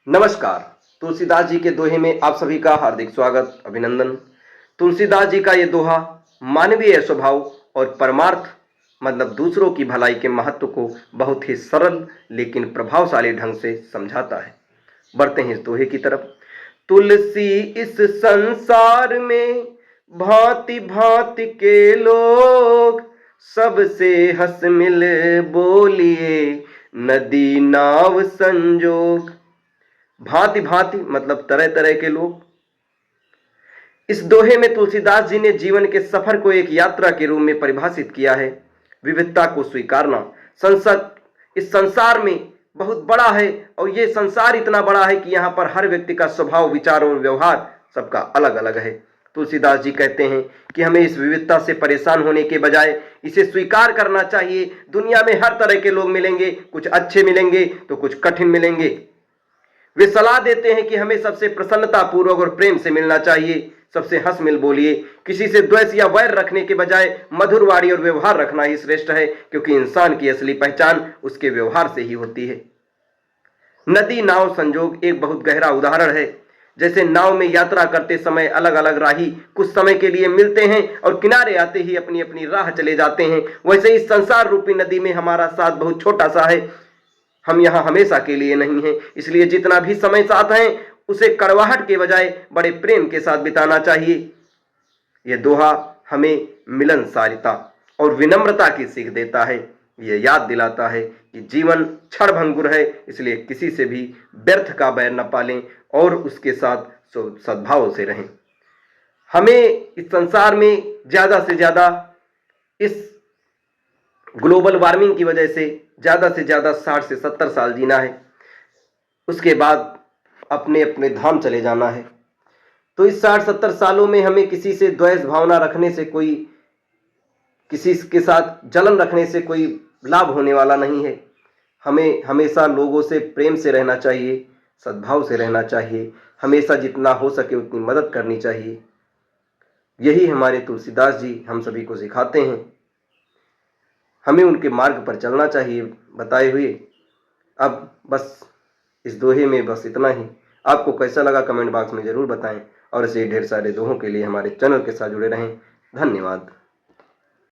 नमस्कार। तुलसीदास जी के दोहे में आप सभी का हार्दिक स्वागत, अभिनंदन। तुलसीदास जी का ये दोहा मानवीय स्वभाव और परमार्थ मतलब दूसरों की भलाई के महत्व को बहुत ही सरल लेकिन प्रभावशाली ढंग से समझाता है। बढ़ते हैं इस दोहे की तरफ। तुलसी इस संसार में भांति भांति के लोग, सबसे हंस मिल बोलिए नदी नाव संजोग। भांति भांति मतलब तरह तरह के लोग। इस दोहे में तुलसीदास जी ने जीवन के सफर को एक यात्रा के रूप में परिभाषित किया है। विविधता को स्वीकारना। इस संसार में बहुत बड़ा है और ये संसार इतना बड़ा है कि यहाँ पर हर व्यक्ति का स्वभाव, विचार और व्यवहार सबका अलग अलग है। तुलसीदास जी कहते हैं कि हमें इस विविधता से परेशान होने के बजाय इसे स्वीकार करना चाहिए। दुनिया में हर तरह के लोग मिलेंगे, कुछ अच्छे मिलेंगे तो कुछ कठिन मिलेंगे। वे सलाह देते हैं कि हमें सबसे प्रसन्नता पूर्वक और प्रेम से मिलना चाहिए, सबसे हंस मिल बोलिए। किसी से द्वेष या वैर रखने के बजाय मधुर वाणी और व्यवहार रखना ही श्रेष्ठ है, क्योंकि इंसान की असली पहचान उसके व्यवहार से ही होती है। नदी नाव संजोग एक बहुत गहरा उदाहरण है। जैसे नाव में यात्रा करते समय अलग अलग राही कुछ समय के लिए मिलते हैं और किनारे आते ही अपनी अपनी राह चले जाते हैं, वैसे इस संसार रूपी नदी में हमारा साथ बहुत छोटा सा है। हम यहाँ हमेशा के लिए नहीं हैं, इसलिए जितना भी समय साथ हैं उसे कड़वाहट के बजाय बड़े प्रेम के साथ बिताना चाहिए। यह दोहा हमें मिलनसारिता और विनम्रता की सीख देता है। यह याद दिलाता है कि जीवन क्षणभंगुर है, इसलिए किसी से भी व्यर्थ का बैर न पालें और उसके साथ सद्भाव से रहें। हमें इस संसार में ज़्यादा से ज़्यादा इस ग्लोबल वार्मिंग की वजह से ज़्यादा 60 से 70 साल जीना है, उसके बाद अपने अपने धाम चले जाना है। तो इस 60-70 सालों में हमें किसी से द्वेष भावना रखने से कोई, किसी के साथ जलन रखने से कोई लाभ होने वाला नहीं है। हमें हमेशा लोगों से प्रेम से रहना चाहिए, सद्भाव से रहना चाहिए, हमेशा जितना हो सके उतनी मदद करनी चाहिए। यही हमारे तुलसीदास जी हम सभी को सिखाते हैं। हमें उनके मार्ग पर चलना चाहिए बताए हुए। अब बस इस दोहे में बस इतना ही। आपको कैसा लगा कमेंट बॉक्स में ज़रूर बताएं और ऐसे ढेर सारे दोहों के लिए हमारे चैनल के साथ जुड़े रहें। धन्यवाद।